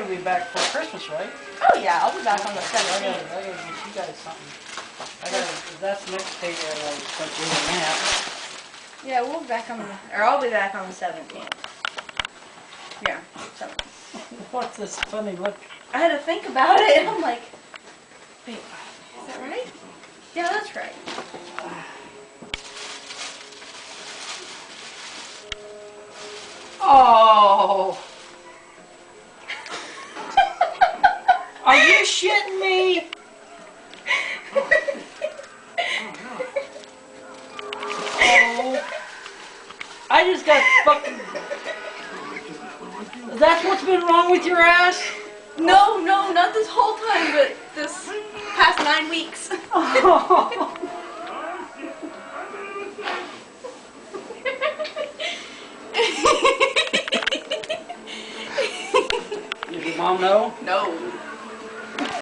be back for Christmas, right? Oh yeah, I'll be back on the I 17th. gotta get you guys something. That's next day that I start doing that. Yeah, we'll be back on or I'll be back on the 17th. Yeah, 17th. What's this funny look? I had to think about it. I'm like, wait, is that right? Yeah, that's right. Oh! Are you shitting me? Oh! I just got fucking. That's what's been wrong with your ass? No, not this whole time, but this past 9 weeks. Oh. Did your mom know? No.